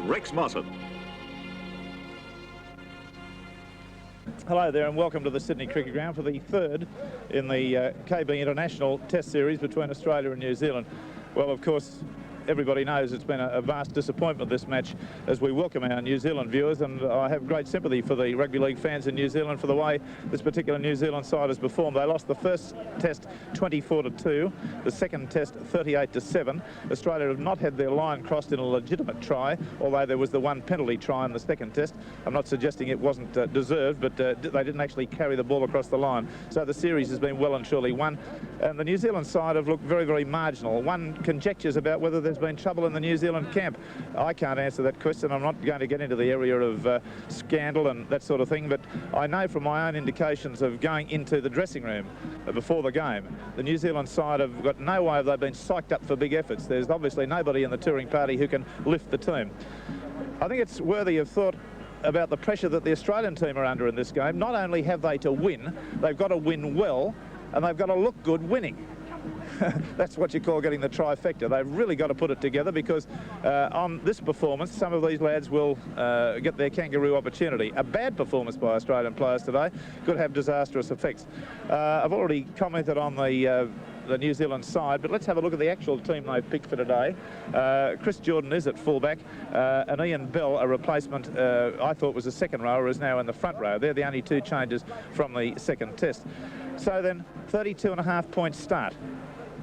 Rex Martin. Hello there and welcome to the Sydney Cricket Ground for the third in the KB International Test Series between Australia and New Zealand. Well, of course, everybody knows it's been a vast disappointment, this match, as we welcome our New Zealand viewers, and I have great sympathy for the rugby league fans in New Zealand for the way this particular New Zealand side has performed. They lost the first test 24-2, the second test 38-7. Australia have not had their line crossed in a legitimate try, although there was the one penalty try in the second test. I'm not suggesting it wasn't deserved, but they didn't actually carry the ball across the line. So the series has been well and surely won, and the New Zealand side have looked very, very marginal. One conjectures about whether there's been trouble in the New Zealand camp. I can't answer that question. I'm not going to get into the area of scandal and that sort of thing, but I know from my own indications of going into the dressing room before the game, the New Zealand side have got no way of they've been psyched up for big efforts. There's obviously nobody in the touring party who can lift the team. I think it's worthy of thought about the pressure that the Australian team are under in this game. Not only have they to win, they've got to win well, and they've got to look good winning. That's what you call getting the trifecta. They've really got to put it together, because on this performance, some of these lads will get their kangaroo opportunity. A bad performance by Australian players today could have disastrous effects. I've already commented on the New Zealand side, but let's have a look at the actual team they've picked for today. Chris Jordan is at fullback, and Ian Bell, a replacement, I thought was a second rower, is now in the front row. They're the only two changes from the second test. So then, 32.5 point start.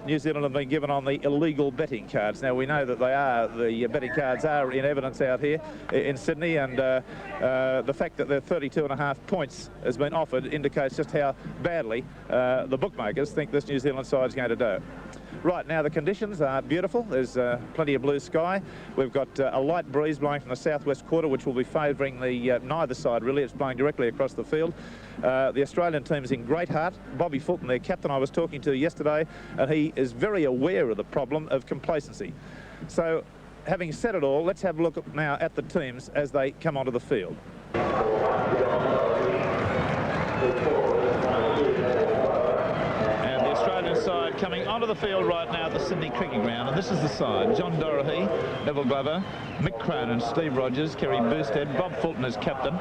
New Zealand have been given on the illegal betting cards. Now, we know that the betting cards are in evidence out here in Sydney, and the fact that they're 32.5 points has been offered indicates just how badly the bookmakers think this New Zealand side is going to do. Right, now the conditions are beautiful. There's plenty of blue sky. We've got a light breeze blowing from the southwest quarter, which will be favouring the neither side, really. It's blowing directly across the field. The Australian team is in great heart. Bobby Fulton, their captain, I was talking to yesterday, and he is very aware of the problem of complacency. So, having said it all, let's have a look now at the teams as they come onto the field. Side coming onto the field right now at the Sydney Cricket Ground, and this is the side: John Doherty, Neville Glover, Mick Cronin, Steve Rogers, Kerry Boosted, Bob Fulton as captain,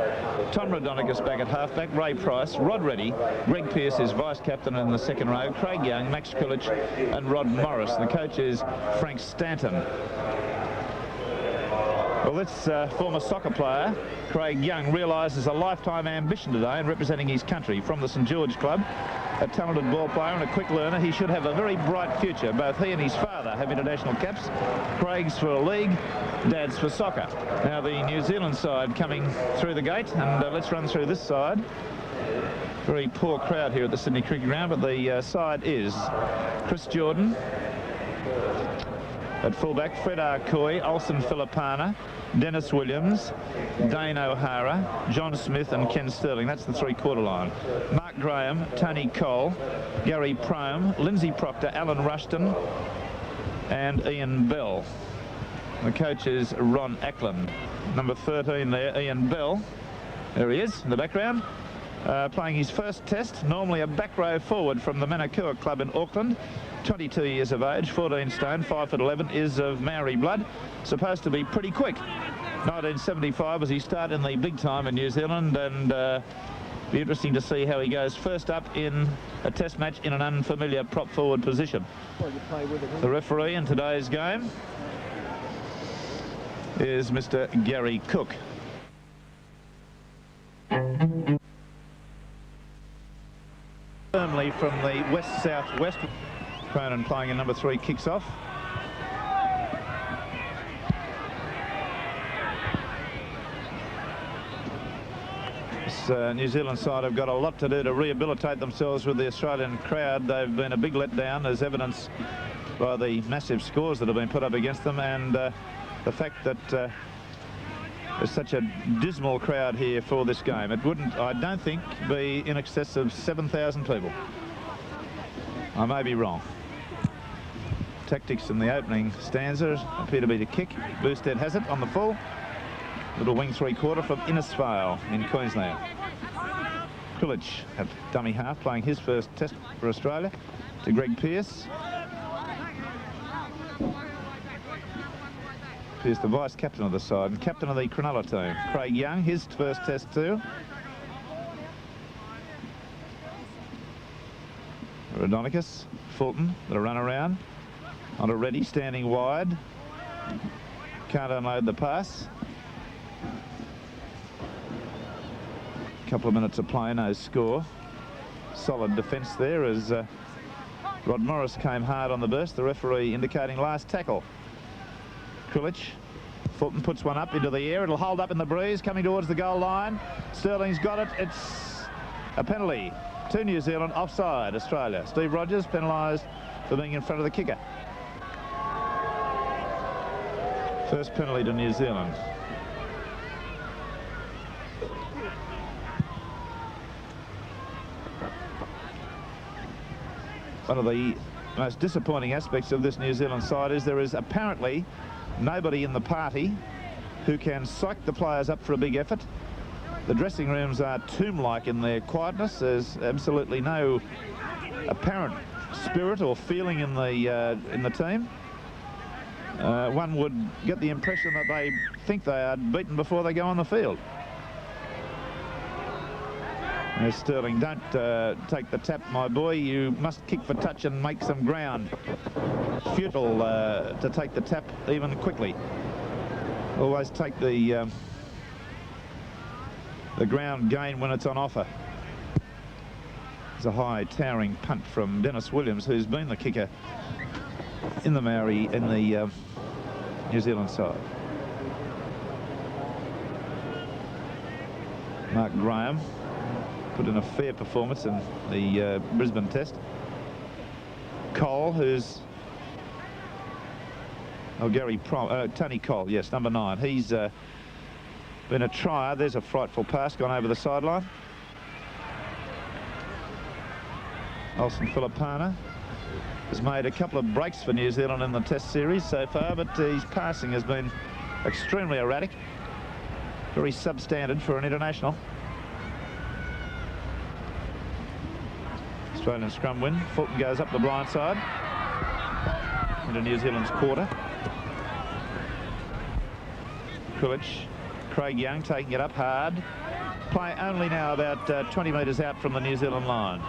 Tom Rodonicus back at halfback, Ray Price, Rod Reddy, Greg Pearce is vice-captain in the second row, Craig Young, Max Kulich and Rod Morris. The coach is Frank Stanton. Well, this former soccer player, Craig Young, realises a lifetime ambition today in representing his country from the St George Club. A talented ball player and a quick learner, he should have a very bright future. Both he and his father have international caps. Craig's for a league, Dad's for soccer. Now the New Zealand side coming through the gate, and let's run through this side. Very poor crowd here at the Sydney Cricket Ground, but the side is Chris Jordan at fullback, Fred Arcoy, Olsen Filipana, Dennis Williams, Dane O'Hara, John Smith and Ken Sterling. That's the three-quarter line. Mark Graham, Tony Cole, Gary Prome, Lindsay Proctor, Alan Rushton and Ian Bell. The coach is Ron Ackland. Number 13 there, Ian Bell. There he is in the background. Playing his first test, normally a back row forward from the Manukau Club in Auckland. 22 years of age, 14 stone, 5'11", is of Maori blood. Supposed to be pretty quick. 1975 was his start in the big time in New Zealand, and be interesting to see how he goes first up in a test match in an unfamiliar prop forward position. The referee in today's game is Mr. Gary Cook. Firmly from the west-southwest. Cronin playing in number 3 kicks off. This New Zealand side have got a lot to do to rehabilitate themselves with the Australian crowd. They've been a big letdown, as evidenced by the massive scores that have been put up against them, and the fact that there's such a dismal crowd here for this game. It wouldn't, I don't think, be in excess of 7,000 people. I may be wrong. Tactics in the opening stanza appear to be to kick. Boosted has it on the full. Little wing three-quarter from Innisfail in Queensland. Kulich at dummy half, playing his first test for Australia, to Greg Pearce. He's the vice-captain of the side and captain of the Cronulla team. Craig Young, his first test too. Rodonicus, Fulton, the run around. On a ready, standing wide. Can't unload the pass. Couple of minutes of play, no score. Solid defence there as Rod Morris came hard on the burst. The referee indicating last tackle. Krilich. Fulton puts one up into the air. It'll hold up in the breeze, coming towards the goal line. Sterling's got it. It's a penalty to New Zealand, offside Australia. Steve Rogers penalised for being in front of the kicker. First penalty to New Zealand. One of the most disappointing aspects of this New Zealand side is there is apparently nobody in the party who can psych the players up for a big effort. The dressing rooms are tomb-like in their quietness. There's absolutely no apparent spirit or feeling in the team. One would get the impression that they think they are beaten before they go on the field. There's Sterling, don't take the tap, my boy. You must kick for touch and make some ground. Futile to take the tap even quickly. Always take the ground gain when it's on offer. There's a high towering punt from Dennis Williams, who's been the kicker in the Maori, in the New Zealand side. Mark Graham put in a fair performance in the Brisbane test. Cole, who's Tony Cole, yes, number 9. He's been a trier. There's a frightful pass gone over the sideline. Olsen Filipana has made a couple of breaks for New Zealand in the test series so far, but his passing has been extremely erratic. Very substandard for an international. Australian scrum win. Fulton goes up the blind side into New Zealand's quarter. Krilich, Craig Young taking it up hard. Play only now about 20 metres out from the New Zealand line.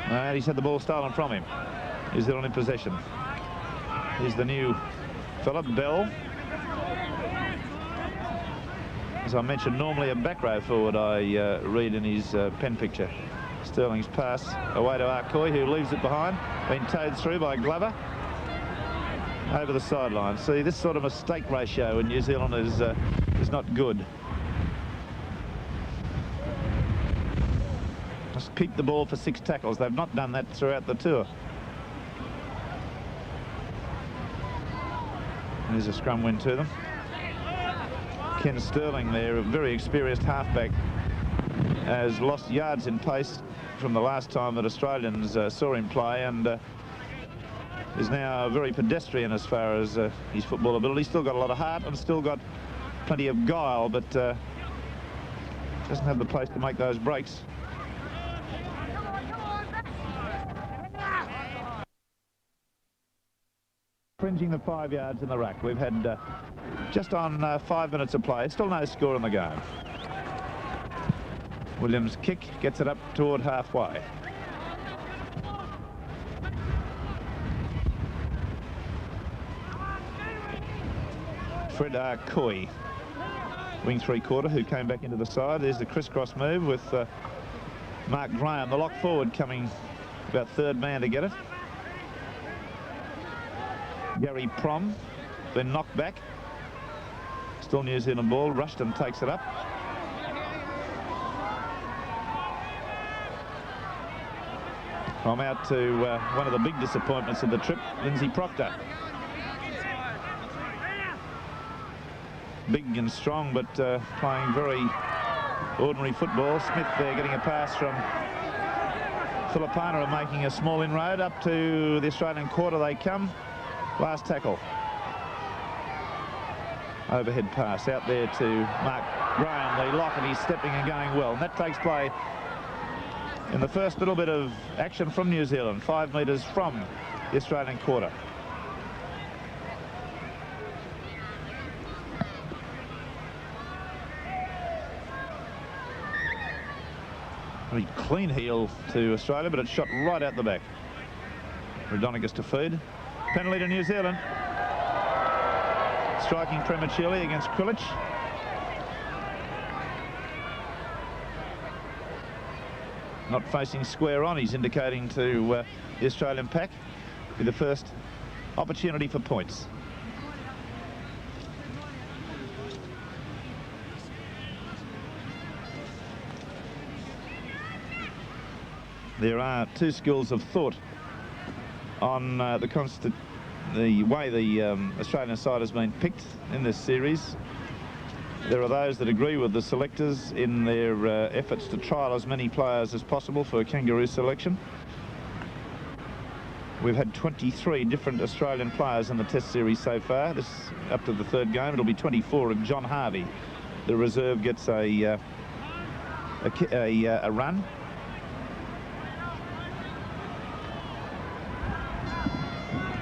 And he's had the ball stolen from him. New Zealand in possession. Here's the new fella, Bell. As I mentioned, normally a back row forward, I read in his pen picture. Sterling's pass away to Arcoy, who leaves it behind. Been towed through by Glover. Over the sideline. See, this sort of mistake ratio in New Zealand is not good. Just keep the ball for 6 tackles. They've not done that throughout the tour. There's a scrum win to them. Ken Sterling there, a very experienced halfback, has lost yards in pace from the last time that Australians saw him play, and is now very pedestrian as far as his football ability. Still got a lot of heart and still got plenty of guile, but doesn't have the pace to make those breaks. Fringing the 5 yards in the ruck. We've had just on 5 minutes of play. Still no score in the game. Williams' kick gets it up toward halfway. Fred Arcoy, wing 3/4, who came back into the side. There's the crisscross move with Mark Graham, the lock forward, coming about 3rd man to get it. Gary Prom, been knocked back. Still New Zealand ball. Rushton takes it up. I'm out to one of the big disappointments of the trip, Lindsay Proctor. Big and strong, but playing very ordinary football. Smith there getting a pass from Filipana and making a small inroad up to the Australian quarter. They come. Last tackle. Overhead pass out there to Mark Graham, the lock, and he's stepping and going well. And that takes play in the first little bit of action from New Zealand, 5 metres from the Australian quarter. Very clean heel to Australia, but it's shot right out the back. Rodonicus to feed. Penalty to New Zealand. Striking prematurely against Krilich. Not facing square on, he's indicating to the Australian pack. Be the first opportunity for points. There are two schools of thought on the way the Australian side has been picked in this series. There are those that agree with the selectors in their efforts to trial as many players as possible for a Kangaroo selection. We've had 23 different Australian players in the Test series so far. This up to the third game. It'll be 24 if John Harvey, the reserve, gets a run.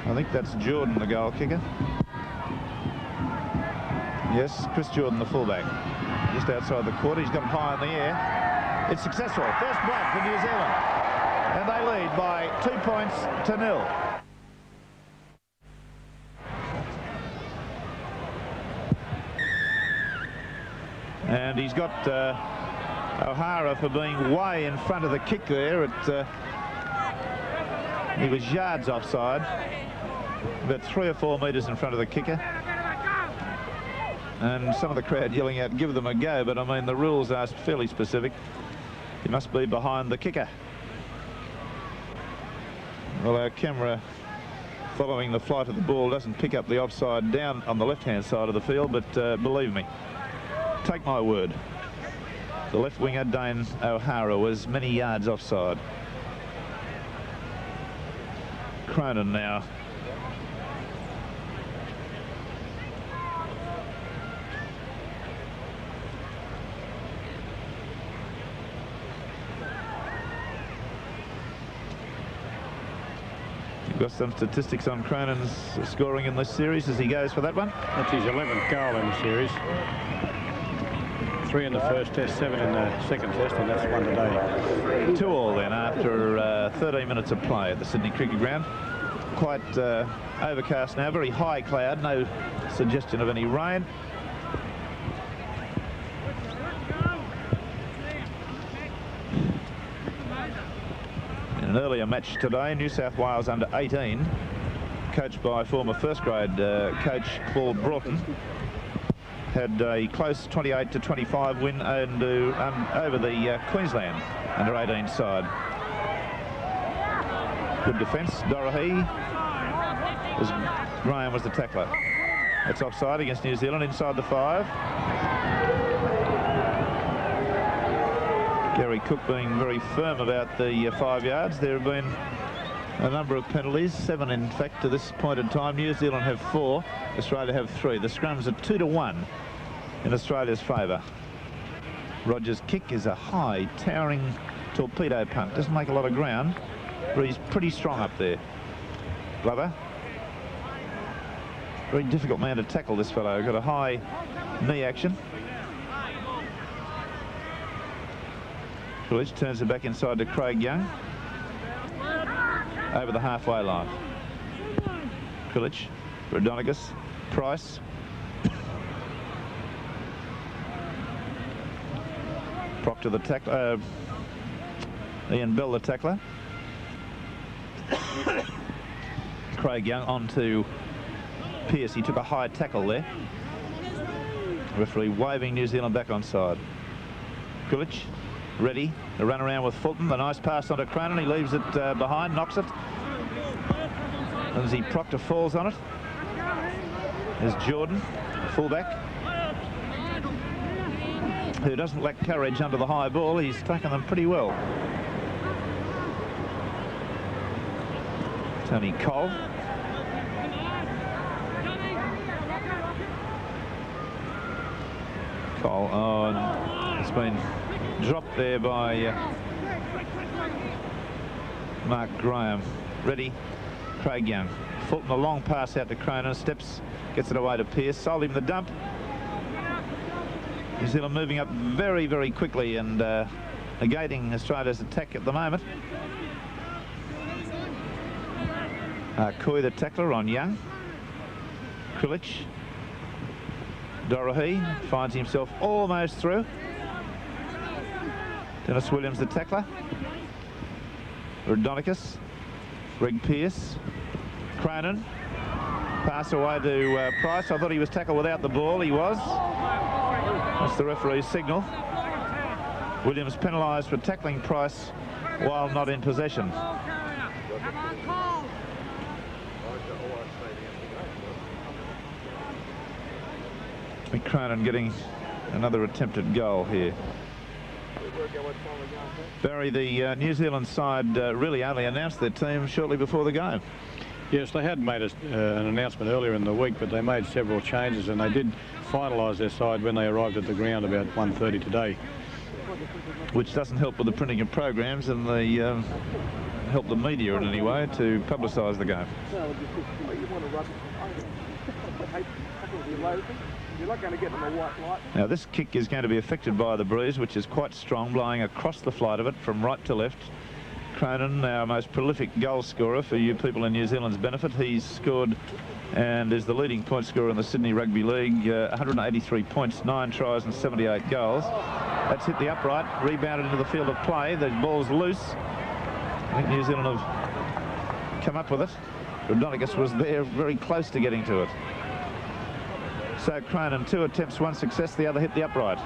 I think that's Jordan, the goal kicker. Yes, Chris Jordan, the fullback, just outside the quarter. He's got it high in the air. It's successful. First blood for New Zealand. And they lead by 2 points to 0. And he's got O'Hara for being way in front of the kick there. He was yards offside, about 3 or 4 metres in front of the kicker. And some of the crowd yelling out, give them a go, but I mean the rules are fairly specific. He must be behind the kicker. Well, our camera following the flight of the ball doesn't pick up the offside down on the left-hand side of the field, but believe me, take my word, the left winger Dane O'Hara was many yards offside. Cronin now. Got some statistics on Cronin's scoring in this series as he goes for that one. That's his 11th goal in the series. 3 in the first test, 7 in the second test, and that's 1 today. 2-2 then after 13 minutes of play at the Sydney Cricket Ground. Quite overcast now, very high cloud, no suggestion of any rain. In an earlier match today, New South Wales under 18, coached by former first grade coach Paul Broughton, had a close 28-25 win over the Queensland under 18 side. Good defence. Dorohee, as Graham was the tackler. It's offside against New Zealand inside the 5. Gary Cook being very firm about the 5 yards. There have been a number of penalties, 7 in fact to this point in time. New Zealand have 4, Australia have 3. The scrums are 2-1 in Australia's favour. Rogers' kick is a high, towering torpedo punt. Doesn't make a lot of ground, but he's pretty strong up there. Glover. Very difficult man to tackle, this fellow. Got a high knee action. Krilich turns it back inside to Craig Young. Over the halfway line. Krilich, Rodonicus, Price. Proctor the tackler. Ian Bell the tackler. Craig Young on to Pearce. He took a high tackle there. Referee waving New Zealand back on side. Krilich. Ready to run around with Fulton. The nice pass onto Cronin. He leaves it behind, knocks it. As he Proctor falls on it. There's Jordan, fullback, who doesn't lack courage under the high ball. He's taken them pretty well. Tony Cole. Cole, oh, it's been dropped there by Mark Graham. Ready, Craig Young. Fulton, a long pass out to Cronin, steps, gets it away to Pearce, sold him the dump. New Zealand moving up very, very quickly and negating Australia's attack at the moment. Coy the tackler on Young. Krilich. Dorohey finds himself almost through. Dennis Williams the tackler. Rodonicus. Greg Pearce. Cronin. Pass away to Price. I thought he was tackled without the ball. He was. That's the referee's signal. Williams penalised for tackling Price while not in possession. Cronin getting another attempted goal here. Barry, the New Zealand side really only announced their team shortly before the game. Yes, they had made an announcement earlier in the week, but they made several changes, and they did finalise their side when they arrived at the ground about 1:30 today. Which doesn't help with the printing of programs, and they help the media in any way to publicise the game. You're not going to get them a white light. Now this kick is going to be affected by the breeze, which is quite strong, blowing across the flight of it from right to left. Cronin, our most prolific goal scorer for you people in New Zealand's benefit. He's scored and is the leading point scorer in the Sydney Rugby League. 183 points, 9 tries and 78 goals. That's hit the upright, rebounded into the field of play. The ball's loose. I think New Zealand have come up with it. Rodonicus was there very close to getting to it. So Cronin, 2 attempts, 1 success, the other hit the upright.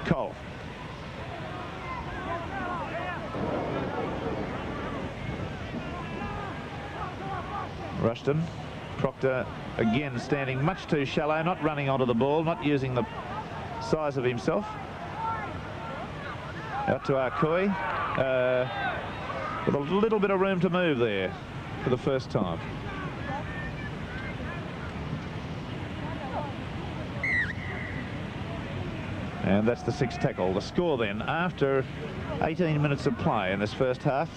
Cole. Rushton. Proctor again standing much too shallow, not running onto the ball, not using the size of himself. Out to Arcoy. With a little bit of room to move there for the first time. And that's the 6th tackle. The score then, after 18 minutes of play in this first half,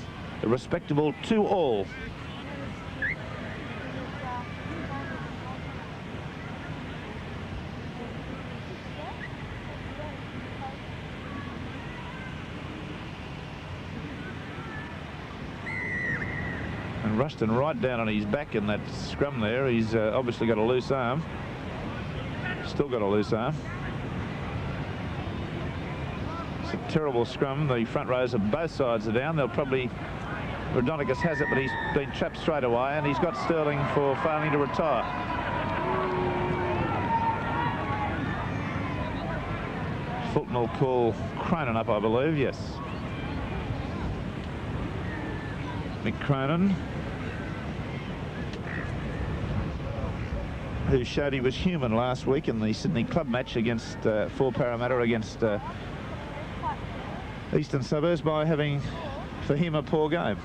a respectable 2-2. And Rushton right down on his back in that scrum there. He's obviously got a loose arm. Still got a loose arm. It's a terrible scrum. The front rows of both sides are down. They'll probably... Rodonicus has it, but he's been trapped straight away, and he's got Sterling for failing to retire. Fulton will call Cronin up, I believe. Yes. Mick Cronin, who showed he was human last week in the Sydney club match against for Parramatta against Eastern Suburbs by having, for him, a poor game.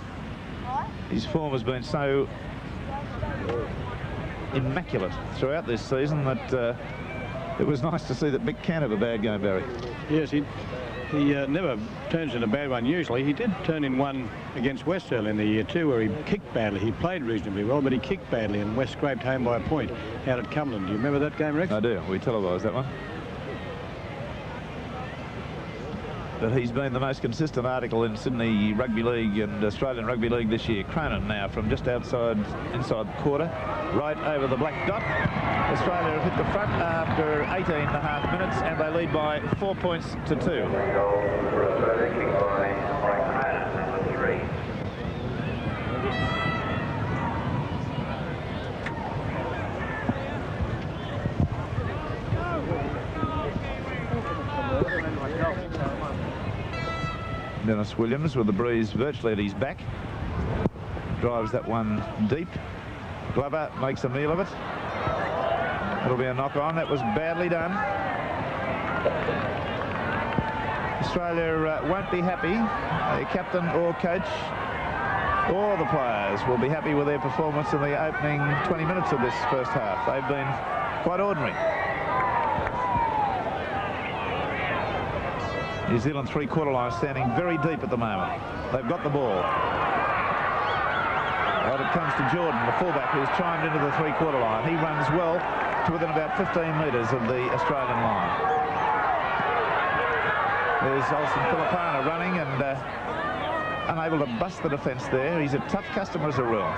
His form has been so immaculate throughout this season that it was nice to see that Mick can have a bad game, Barry. Yes, he never turns in a bad one usually. He did turn in one against West early in the year too, where he kicked badly. He played reasonably well, but he kicked badly, and West scraped home by a point out at Cumberland. Do you remember that game, Rex? I do. We televised that one. But he's been the most consistent article in Sydney Rugby League and Australian Rugby League this year. Cronin now from just inside the quarter, right over the black dot. Australia have hit the front after 18.5 minutes, and they lead by 4 points to 2. Dennis Williams with the breeze virtually at his back. Drives that one deep. Glover makes a meal of it. It'll be a knock on. That was badly done. Australia won't be happy. Their captain or coach or the players will be happy with their performance in the opening 20 minutes of this first half. They've been quite ordinary. New Zealand three-quarter line standing very deep at the moment. They've got the ball. Right, it comes to Jordan, the fullback, who's chimed into the three-quarter line. He runs well, to within about 15 metres of the Australian line. There's Olsen Filipana running and unable to bust the defence there. He's a tough customer as a rule.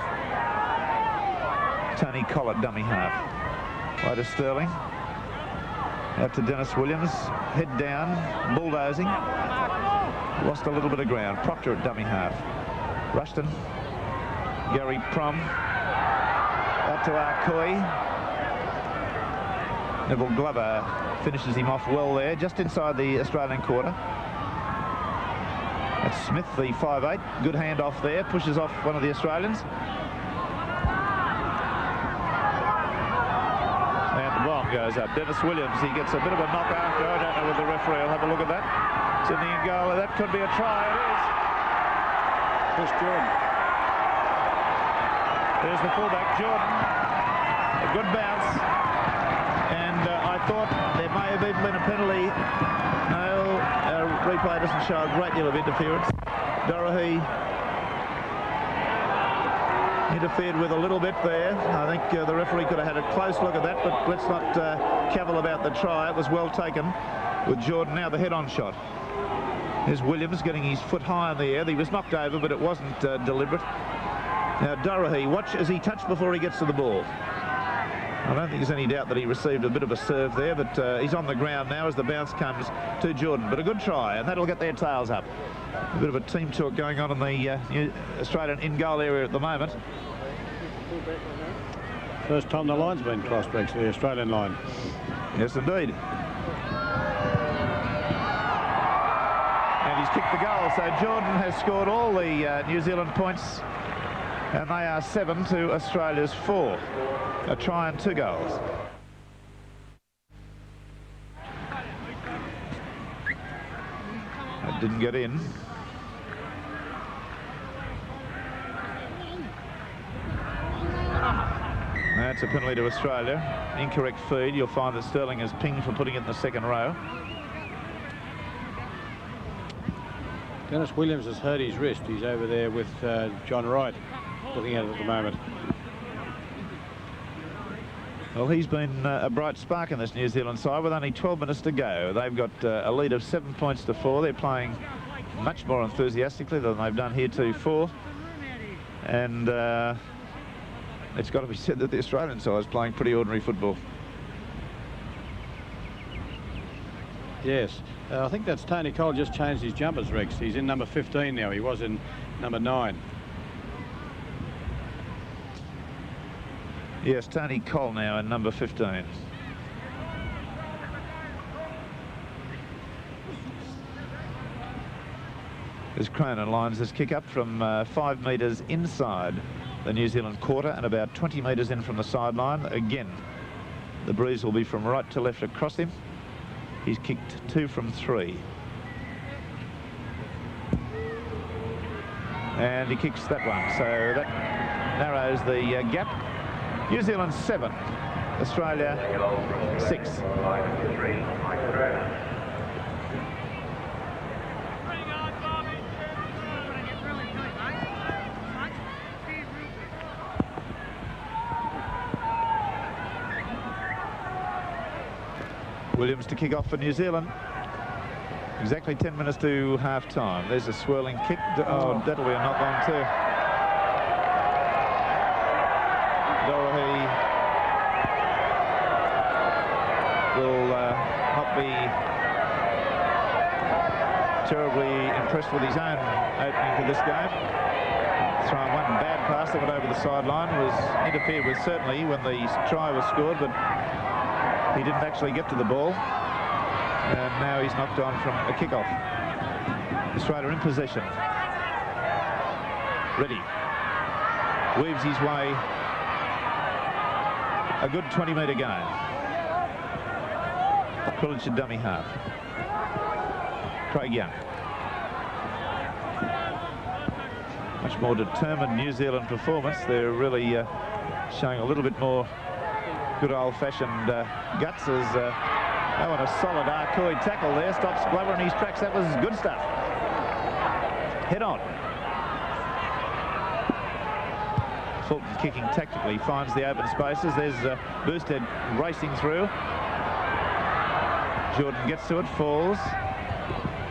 Tony Collett, dummy half. Right to Sterling. Out to Dennis Williams. Head down, bulldozing. Lost a little bit of ground. Proctor at dummy half. Rushton. Gary Prom. Out to Arcoy. Neville Glover finishes him off well there, just inside the Australian quarter. That's Smith, the 5'8". Good handoff there, pushes off one of the Australians. And the bomb goes up. Dennis Williams, he gets a bit of a knock after. I don't know whether the referee will have a look at that. It's in the end goal. That could be a try. It is. Chris Jordan. There's the fullback, Jordan. A good bounce. And I thought there may have even been a penalty. No, our replay doesn't show a great deal of interference. Dorahy interfered with a little bit there. I think the referee could have had a close look at that, but let's not cavil about the try. It was well taken with Jordan. Now the head-on shot. There's Williams getting his foot high in the air. He was knocked over, but it wasn't deliberate. Now Dorahy, watch as he touched before he gets to the ball. I don't think there's any doubt that he received a bit of a serve there, but he's on the ground now as the bounce comes to Jordan. But a good try, and that'll get their tails up. A bit of a team talk going on in the Australian in-goal area at the moment. First time the line's been crossed, Rex, the Australian line. Yes, indeed. And he's kicked the goal, so Jordan has scored all the New Zealand points, and they are 7 to Australia's 4. A try and 2 goals. That didn't get in. That's a penalty to Australia. Incorrect feed. You'll find that Sterling is pinged for putting it in the second row. Dennis Williams has hurt his wrist. He's over there with John Wright looking at it at the moment. Well, he's been a bright spark in this New Zealand side with only 12 minutes to go. They've got a lead of 7 points to 4. They're playing much more enthusiastically than they've done heretofore. And it's got to be said that the Australian side is playing pretty ordinary football. Yes. I think that's Tony Cole just changed his jumpers, Rex. He's in number 15 now. He was in number 9. Yes, Tony Cole now in number 15. As Cronin lines this kick up from 5 metres inside the New Zealand quarter and about 20 metres in from the sideline. Again, the breeze will be from right to left across him. He's kicked 2 from 3. And he kicks that one, so that narrows the gap. New Zealand 7, Australia 6. Williams to kick off for New Zealand. Exactly 10 minutes to half-time. There's a swirling kick. Oh, that'll be a knock-on too. Dorahy will not be terribly impressed with his own opening for this game. Throwing one bad pass that went over the sideline, was interfered with certainly when the try was scored, but he didn't actually get to the ball. And now he's knocked on from a kick-off. Australia in possession. Ready. Weaves his way. A good 20-metre gain. Quillich a dummy half. Craig Young. Much more determined New Zealand performance. They're really showing a little bit more good old-fashioned guts as they want a solid Arcoy tackle there. Stops Glover in his tracks. That was good stuff. Head on. Fulton kicking tactically, finds the open spaces. There's Boosted racing through. Jordan gets to it, falls.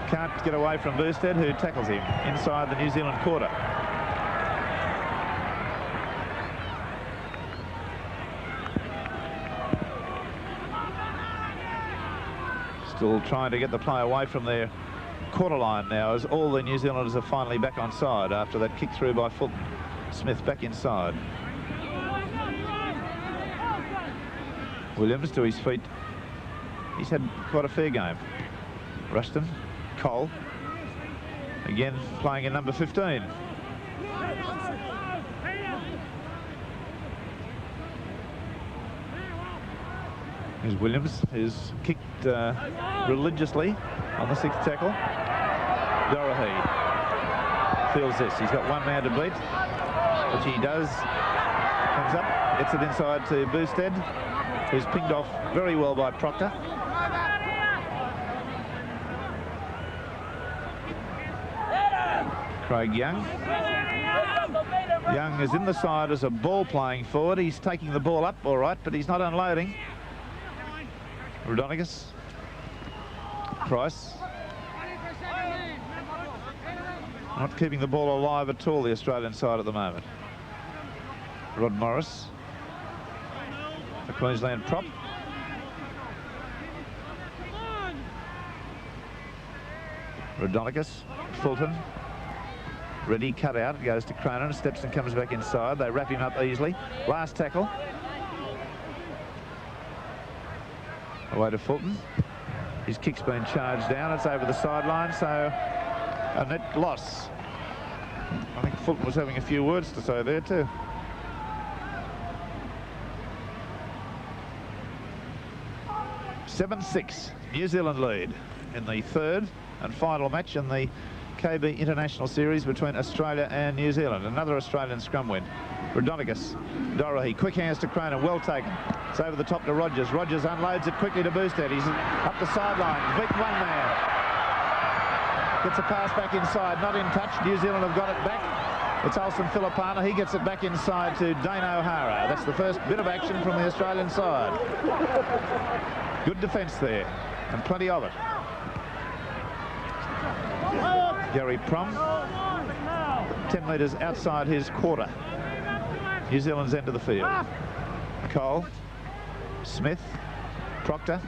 Can't get away from Boosted, who tackles him inside the New Zealand quarter. Still trying to get the play away from their quarter line now, as all the New Zealanders are finally back on side after that kick through by Fulton. Smith back inside. Williams to his feet. He's had quite a fair game. Rushton, Cole, again playing in number 15. Here's Williams, who's kicked religiously on the 6th tackle. Dorahy feels this. He's got one man to beat, which he does. Comes up, gets it inside to Boosted, who's pinged off very well by Proctor. Craig Young. Young is in the side as a ball playing forward. He's taking the ball up all right, but he's not unloading. Rodonicus. Price. Not keeping the ball alive at all, the Australian side at the moment. Rod Morris, the Queensland prop. Rodonicus, Fulton. Ready, cut out, it goes to Cronin, steps and comes back inside. They wrap him up easily. Last tackle. Away to Fulton. His kick's been charged down. It's over the sideline, so a net loss. I think Fulton was having a few words to say there too. (7-6). New Zealand lead in the third and final match in the KB International Series between Australia and New Zealand. Another Australian scrum win. Rodonicus, Dorahy, quick hands to Cronin, well taken. It's over the top to Rogers. Rogers unloads it quickly to Boosted. He's up the sideline, beat one man. Gets a pass back inside, not in touch. New Zealand have got it back. It's Olsen Filipana. He gets it back inside to Dane O'Hara. That's the first bit of action from the Australian side. Good defence there, and plenty of it. Gary Prom, 10 metres outside his quarter. New Zealand's end of the field. Cole, Smith, Proctor.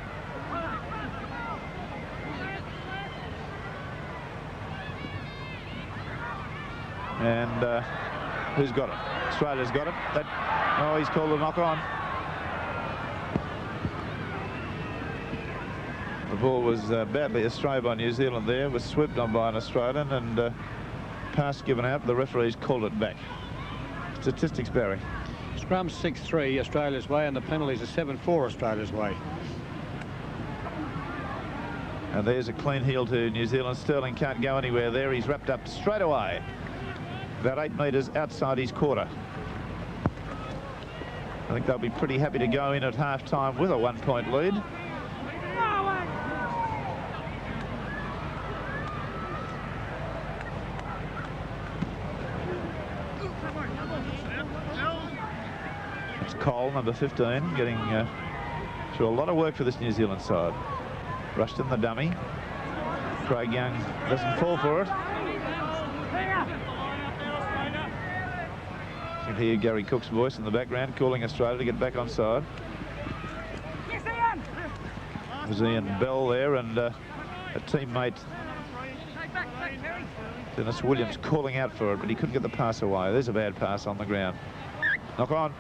And who's got it? Australia's got it. Oh, he's called a knock on. The ball was badly astray by New Zealand there. Was swept on by an Australian, and pass given out. The referees called it back. Statistics, Barry. Scrum's 6-3 Australia's way, and the penalties are 7-4 Australia's way. And there's a clean heel to New Zealand. Sterling can't go anywhere there. He's wrapped up straight away. About 8 metres outside his quarter. I think they'll be pretty happy to go in at half-time with a 1-point lead. It's Cole, number 15, getting through a lot of work for this New Zealand side. Rushton, the dummy. Craig Young doesn't fall for it. You can hear Gary Cook's voice in the background calling Australia to get back on side. There's Ian Bell there, and a teammate, Dennis Williams, calling out for it, but he couldn't get the pass away. There's a bad pass on the ground. Knock on.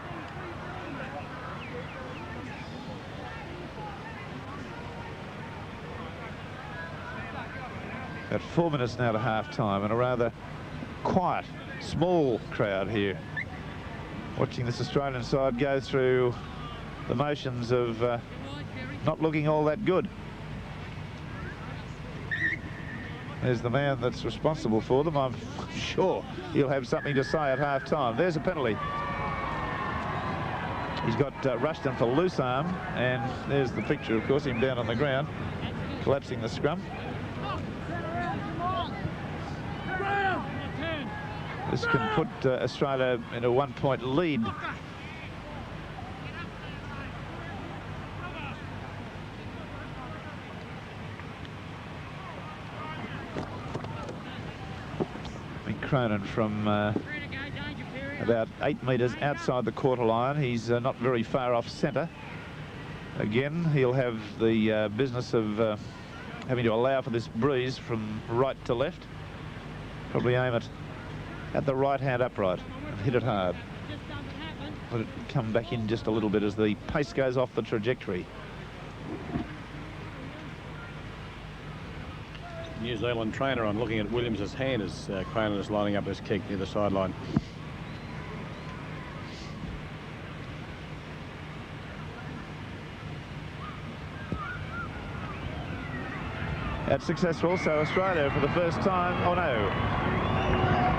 At 4 minutes now to half-time, and a rather quiet, small crowd here watching this Australian side go through the motions of not looking all that good. There's the man that's responsible for them. I'm sure he'll have something to say at half-time. There's a penalty. He's got Rushton for loose arm, and there's the picture, of course, him down on the ground, collapsing the scrum. This can put Australia in a 1-point lead. Cronin from about 8 metres outside the quarter line. He's not very far off centre. Again, he'll have the business of having to allow for this breeze from right to left. Probably aim it at the right-hand upright and hit it hard. Let it come back in just a little bit as the pace goes off the trajectory. New Zealand trainer on looking at Williams's hand as Cronin is lining up his kick near the sideline. That's successful, so Australia for the first time. Oh no.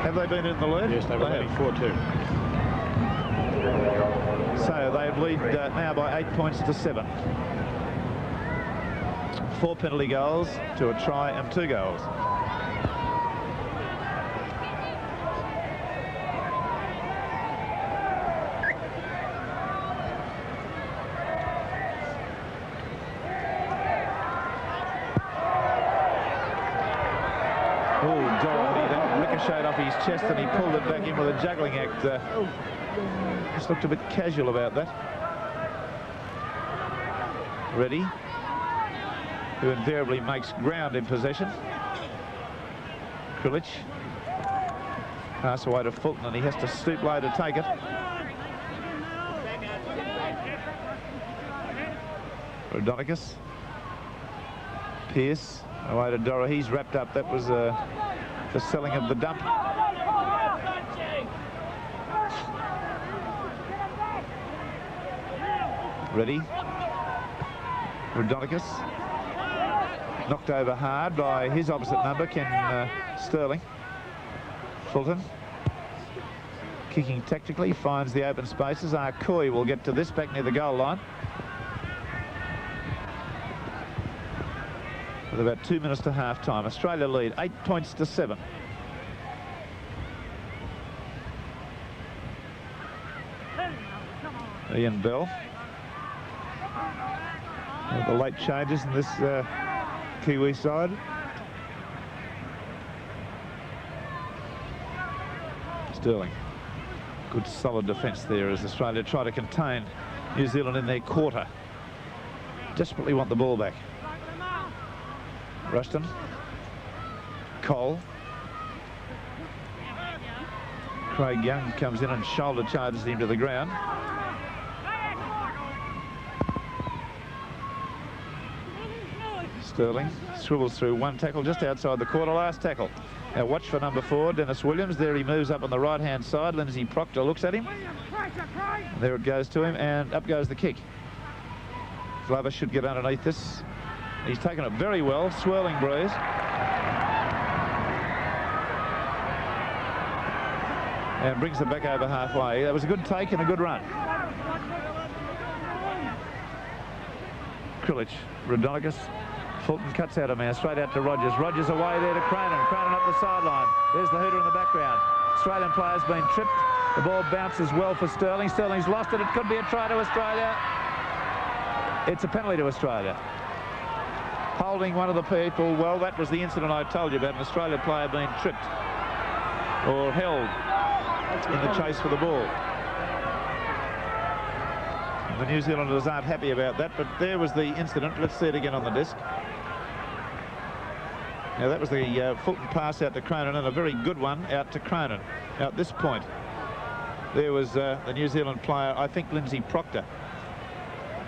Have they been in the lead? Yes, they've leading 4-2. So they lead now by 8 points to 7. 4 penalty goals to a try and 2 goals. Oh, God, that ricocheted off his chest and he pulled it back in with a juggling act. Just looked a bit casual about that. Ready? Who invariably makes ground in possession. Krilich. Pass away to Fulton and he has to stoop low to take it. Rodonicus. Pearce. Away to Dora. He's wrapped up. That was the selling of the dump. Ready. Rodonicus. Knocked over hard by his opposite number, Ken Sterling. Fulton. Kicking tactically, finds the open spaces. Arkoi will get to this back near the goal line. With about 2 minutes to half time. Australia lead 8 points to 7. Ian Bell. With the late changes in this Kiwi side. Sterling. Good solid defence there as Australia try to contain New Zealand in their quarter. Desperately want the ball back. Rushton. Cole. Craig Young comes in and shoulder charges him to the ground. Sterling swivels through one tackle just outside the quarter, last tackle. Now watch for number 4, Dennis Williams. There he moves up on the right-hand side. Lindsay Proctor looks at him. There it goes to him, and up goes the kick. Glover should get underneath this. He's taken it very well, swirling breeze. And brings it back over halfway. That was a good take and a good run. Krilich, Rodonicus. Fulton cuts out a man, straight out to Rogers. Rogers away there to Cronin. Cronin up the sideline. There's the hooter in the background. Australian player's been tripped. The ball bounces well for Sterling. Sterling's lost it. It could be a try to Australia. It's a penalty to Australia. Holding one of the people. Well, that was the incident I told you about, an Australian player being tripped or held in the chase for the ball. The New Zealanders aren't happy about that, but there was the incident. Let's see it again on the disc. Now that was the Fulton pass out to Cronin, and a very good one out to Cronin. Now at this point, there was the New Zealand player, I think Lindsay Proctor,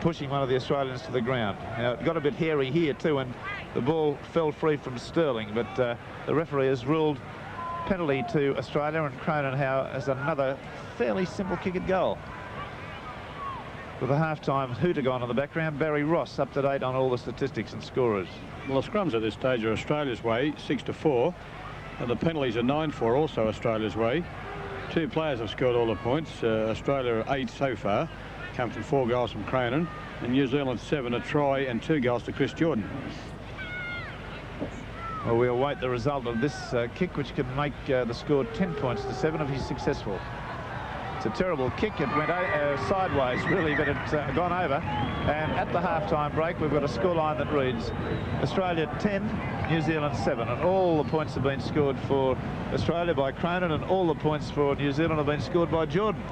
pushing one of the Australians to the ground. Now it got a bit hairy here too, and the ball fell free from Sterling, but the referee has ruled penalty to Australia, and Cronin has another fairly simple kick at goal. With a half-time hooter gone in the background, Barry Ross up to date on all the statistics and scorers. Well, the scrums at this stage are Australia's way, 6-4, and the penalties are 9-4, also Australia's way. 2 players have scored all the points. Australia 8 so far, come from 4 goals from Cronin, and New Zealand 7, a try and 2 goals to Chris Jordan. Well, we'll await the result of this kick, which can make the score 10 points to 7 if he's successful. It's a terrible kick. It went sideways, really, but it's gone over. And at the half-time break, we've got a scoreline that reads Australia 10, New Zealand 7. And all the points have been scored for Australia by Cronin, and all the points for New Zealand have been scored by Jordan.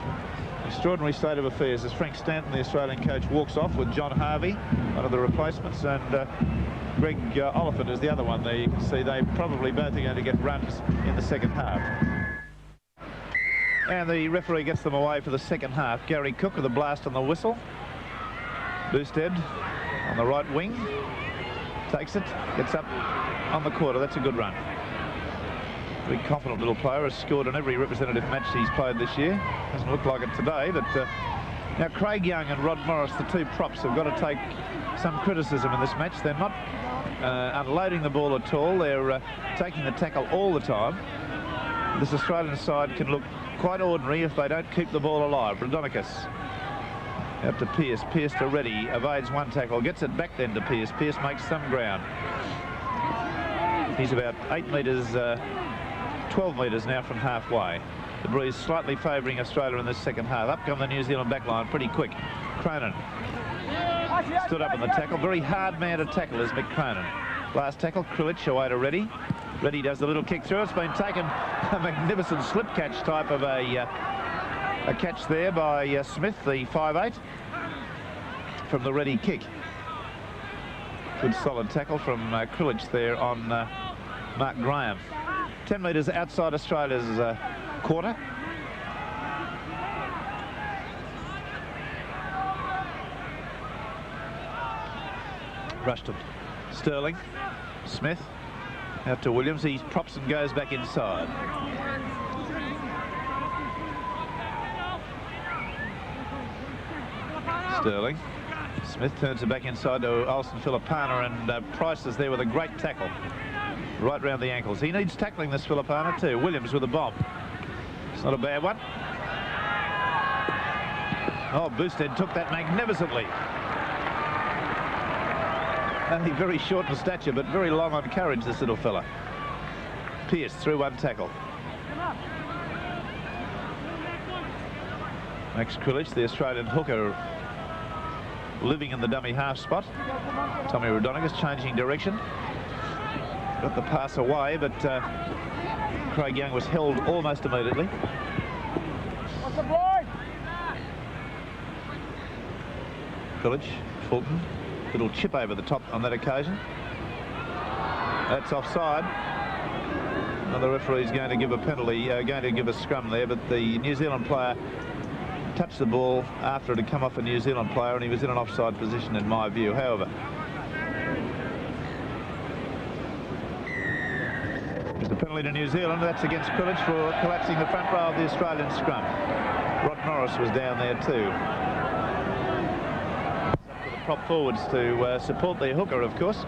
Extraordinary state of affairs as Frank Stanton, the Australian coach, walks off with John Harvey, one of the replacements, and Greg Oliphant is the other one there. You can see they probably both are going to get runs in the second half. And the referee gets them away for the second half. Gary Cook with a blast on the whistle. Boosted on the right wing. Takes it, gets up on the quarter. That's a good run. Very confident little player, has scored in every representative match he's played this year. Doesn't look like it today, but now Craig Young and Rod Morris, the two props, have got to take some criticism in this match. They're not unloading the ball at all. They're taking the tackle all the time. This Australian side can look quite ordinary if they don't keep the ball alive. Rodonicus out to Pearce. Pearce to Reddy. Evades one tackle. Gets it back then to Pearce. Pearce makes some ground. He's about 8 metres, 12 metres now from halfway. The breeze slightly favouring Australia in this second half. Up come the New Zealand back line pretty quick. Cronin stood up in the tackle. Very hard man to tackle is Mick Cronin. Last tackle, Krilich away to Reddy. Reddy does the little kick through. It's been taken, a magnificent slip catch type of a catch there by Smith, the 5'8", from the Reddy kick. Good solid tackle from Krilich there on Mark Graham. 10 metres outside Australia's quarter. Rushton, Sterling, Smith, out to Williams. He props and goes back inside. Sterling. Smith turns it back inside to Olsen Filipana, and Price is there with a great tackle right round the ankles. He needs tackling, this Filipana too. Williams with a bomb. It's not a bad one. Oh, Boosted took that magnificently. Only very short in stature, but very long on courage, this little fella. Pearce through one tackle. Max Krilich, the Australian hooker, living in the dummy half spot. Tommy Rodonicus changing direction. Got the pass away, but Craig Young was held almost immediately. Krilich, Fulton. Little chip over the top on that occasion. That's offside. Now the referee's going to give a penalty, going to give a scrum there, but the New Zealand player touched the ball after it had come off a New Zealand player, and he was in an offside position in my view. However, there's a penalty to New Zealand. That's against Krilich for collapsing the front row of the Australian scrum. Rod Morris was down there too. Prop forwards to support their hooker, of course.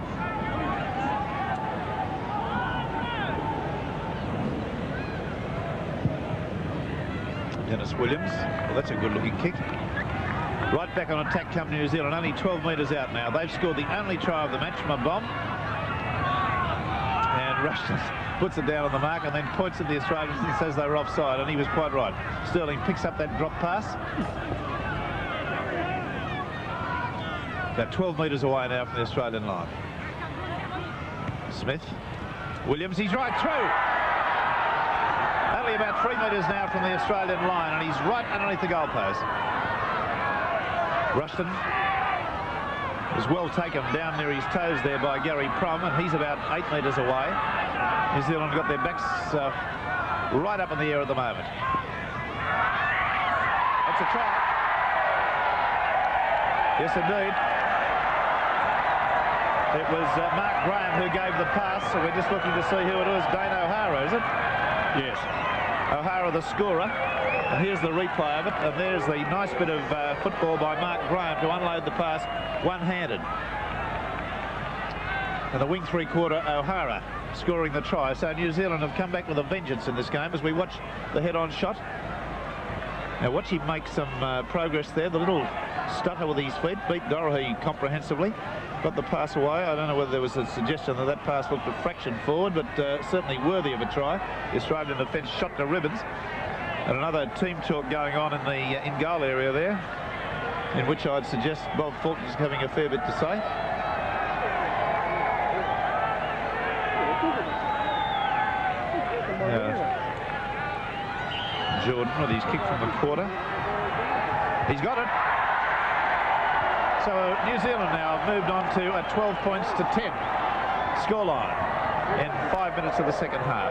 Dennis Williams. Well, that's a good-looking kick. Right back on attack come New Zealand. Only 12 metres out now. They've scored the only try of the match from a bomb. And Rushton puts it down on the mark and then points at the Australians and says they were offside, and he was quite right. Sterling picks up that drop pass. About 12 metres away now from the Australian line. Smith. Williams, he's right through. Only about 3 metres now from the Australian line, and he's right underneath the goalpost. Rushton is well taken down near his toes there by Gary Prum, and he's about 8 metres away. New Zealand got their backs right up in the air at the moment. That's a try. Yes, indeed. It was Mark Graham who gave the pass, so we're just looking to see who it was. Dane O'Hara, is it? Yes. O'Hara, the scorer. And here's the replay of it, and there's the nice bit of football by Mark Graham to unload the pass one-handed. And the wing three-quarter O'Hara scoring the try. So New Zealand have come back with a vengeance in this game as we watch the head-on shot. Now watch him make some progress there. The little stutter with his feet beat Dorohey comprehensively. got the pass away. I don't know whether there was a suggestion that that pass looked a fraction forward, but certainly worthy of a try. The Australian defence shot to ribbons. And another team talk going on in the in-goal area there, in which I'd suggest Bob Fulton's having a fair bit to say. Jordan with his kick from the quarter. He's got it. So New Zealand now have moved on to a 12 points to 10 scoreline in 5 minutes of the second half.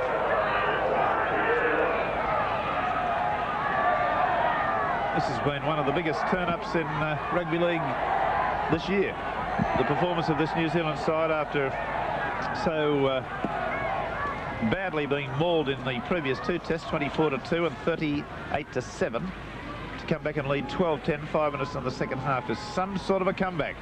This has been one of the biggest turn-ups in rugby league this year. The performance of this New Zealand side after so badly being mauled in the previous two tests, 24-2 and 38-7, to come back and lead 12-10, 5 minutes in the second half is some sort of a comeback.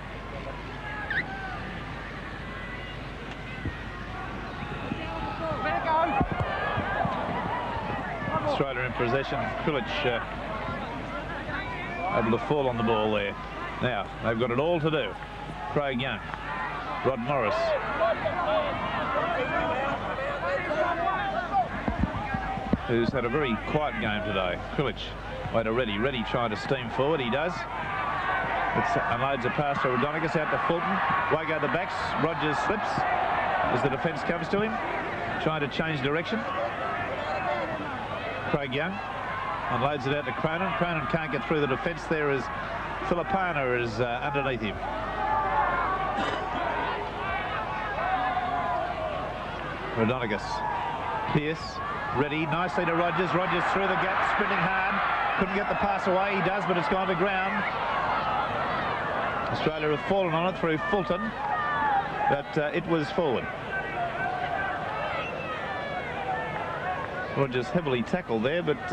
Australia in possession. Krilic able to fall on the ball there. Now they've got it all to do. Craig Young, Rod Morris. Who's had a very quiet game today. Krilic, wait a ready trying to steam forward. He does. Unloads a pass to Rodonicus out to Fulton. Way go the backs. Rogers slips as the defence comes to him, trying to change direction. Craig Young unloads it out to Cronin. Cronin can't get through the defence there as Filipana is underneath him. Rodonicus. Pearce. Ready, nicely to Rogers. Rogers through the gap, sprinting hard. Couldn't get the pass away. He does, but it's gone to ground. Australia have fallen on it through Fulton, but it was forward. Rogers heavily tackled there, but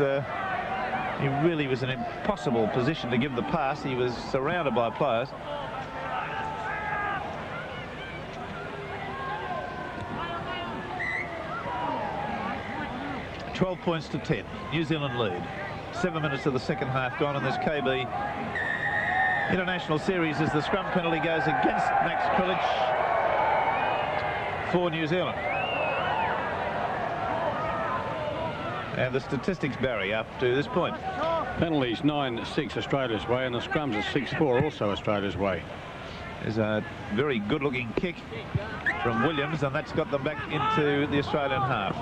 he really was in an impossible position to give the pass. He was surrounded by players. $12 points to 10. New Zealand lead. 7 minutes of the second half gone in this KB International Series as the scrum penalty goes against Max Krilic for New Zealand. And the statistics, Barry, up to this point. Penalties 9-6 Australia's way, and the scrums are 6-4 also Australia's way. There's a very good-looking kick from Williams, and that's got them back into the Australian half.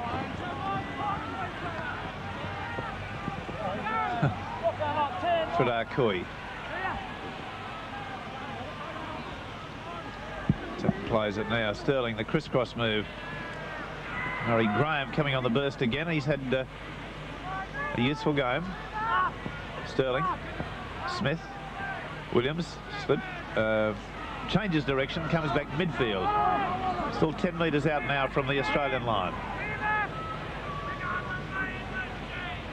Fridakui. Plays it now. Sterling, the crisscross move. Murray Graham coming on the burst again. He's had a useful game. Sterling, Smith, Williams, slip, changes direction, comes back midfield. Still 10 metres out now from the Australian line.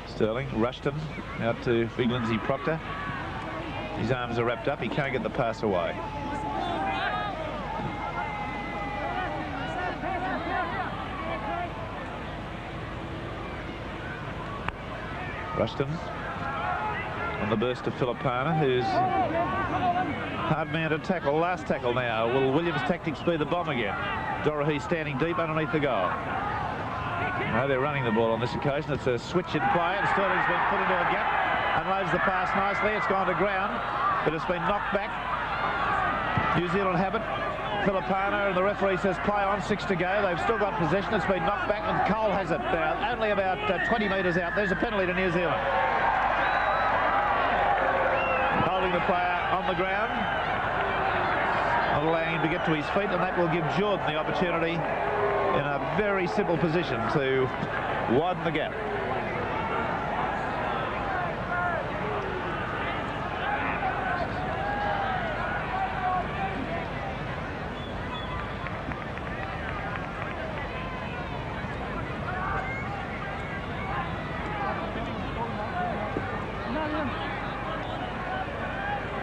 Sterling, Rushton out to Big Lindsay Proctor. His arms are wrapped up. He can't get the pass away. Rushton on the burst to Filipana, who's hard man to tackle. Last tackle now. Will Williams' tactics be the bomb again? Dorohey standing deep underneath the goal. No, they're running the ball on this occasion. It's a switch in play, and Sterling's been put into a gap. Unloads the pass nicely. It's gone to ground, but it's been knocked back. New Zealand have it. Filipana, and the referee says play on, 6 to go. They've still got possession. It's been knocked back, and Cole has it now, only about 20 metres out. There's a penalty to New Zealand. Holding the player on the ground, not allowing him to get to his feet, and that will give Jordan the opportunity in a very simple position to widen the gap.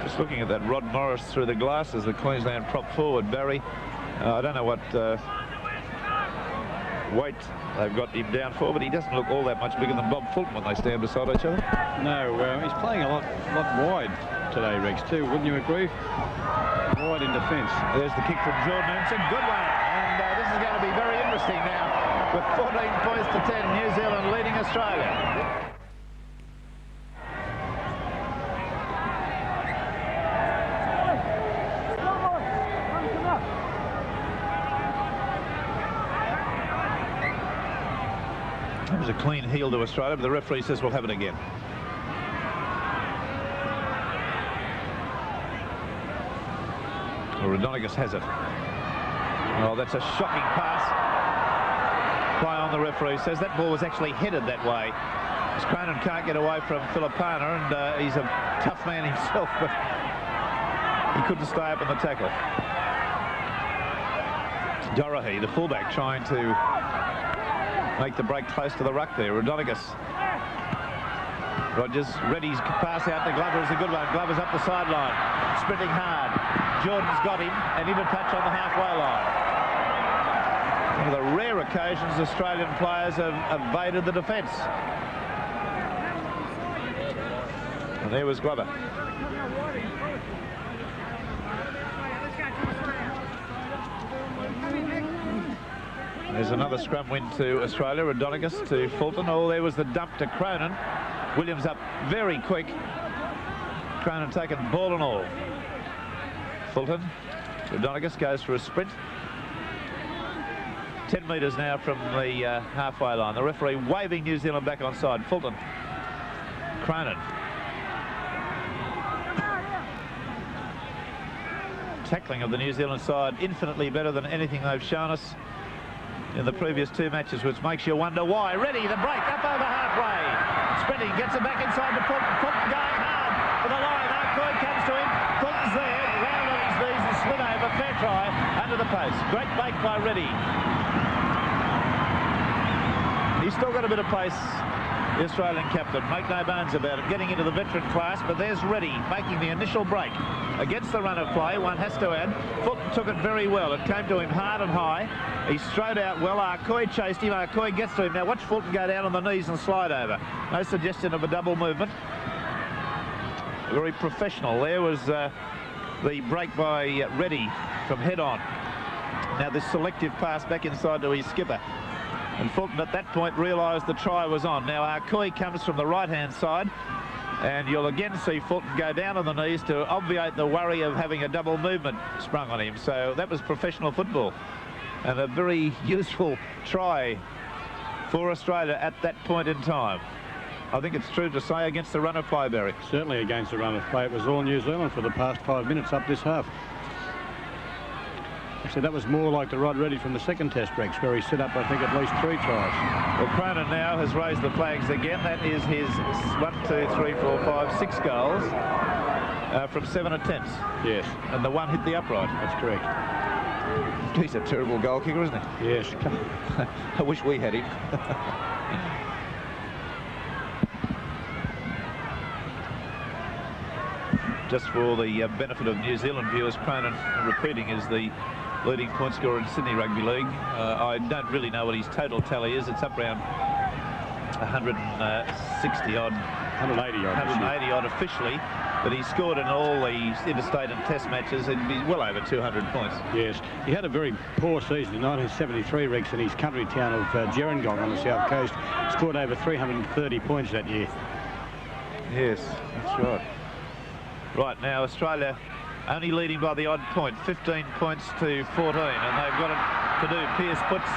Just looking at that Rod Morris through the glasses, the Queensland prop forward, Barry. I don't know what weight they've got him down for, but he doesn't look all that much bigger than Bob Fulton when they stand beside each other. No, he's playing a lot wide today, Rex, too. Wouldn't you agree? wide in defence. There's the kick from Jordan. It's a good one. And this is going to be very interesting now. With 14 points to 10, New Zealand leading Australia. That was a clean heel to Australia, but the referee says we'll have it again. Well, Rodonigus has it. Oh, that's a shocking pass. Play on, the referee says. That ball was actually headed that way. Cronin can't get away from Filipana, and he's a tough man himself, but he couldn't stay up in the tackle. Dorahy, the fullback, trying to make the break close to the ruck there. Rodonigus. Rogers, Reddy's pass out to Glover is a good one. Glover's up the sideline, sprinting hard. Jordan's got him and in a touch on the halfway line. One of the rare occasions Australian players have evaded the defence. And there was Glover. There's another scrum win to Australia. Rodonigus to Fulton. Oh, there was the dump to Cronin. Williams up very quick. Cronin taken ball and all. Fulton. Rodonigus goes for a sprint. 10 metres now from the halfway line. The referee waving New Zealand back onside. Fulton. Cronin. Tackling of the New Zealand side infinitely better than anything they've shown us in the previous two matches, which makes you wonder why. Ready, the break, up over halfway. Sprinting, gets it back inside to Fulton. Fulton going hard for the line. Arcoy comes to him. Fulton's there, round on his knees and slid over. Fair try, under the post. Great bait by Reddy. He's still got a bit of pace, the Australian captain. Make no bones about it. Getting into the veteran class, but there's Reddy making the initial break. Against the run of play, one has to add, Fulton took it very well. It came to him hard and high. He strode out well. Arcoy chased him. Arcoy gets to him. Now watch Fulton go down on the knees and slide over. No suggestion of a double movement. Very professional. There was the break by Reddy from head on. Now this selective pass back inside to his skipper. And Fulton at that point realised the try was on. Now Arcoy comes from the right-hand side. And you'll again see Fulton go down on the knees to obviate the worry of having a double movement sprung on him. So that was professional football. And a very useful try for Australia at that point in time. I think it's true to say against the run of play, Barry. Certainly against the run of play. It was all New Zealand for the past 5 minutes up this half. Actually, that was more like the Rod Reddy from the second test, Rex, where he set up, I think, at least 3 tries. Well, Cronin now has raised the flags again. That is his 1, 2, 3, 4, 5, 6 goals from 7 attempts. Yes. And the one hit the upright. That's correct. He's a terrible goal kicker, isn't he? Yes. I wish we had him. Just for the benefit of New Zealand viewers, Cronin, repeating, is the leading point scorer in Sydney Rugby League. I don't really know what his total tally is. It's up around 160 odd. 180 odd. 180 odd officially. But he scored in all the interstate and test matches. It'd be well over 200 points. Yes. He had a very poor season in 1973, Rex, in his country town of Gerringong on the south coast. Scored over 330 points that year. Yes, that's right. Right, now Australia only leading by the odd point, 15 points to 14, and they've got it to do. Pearce puts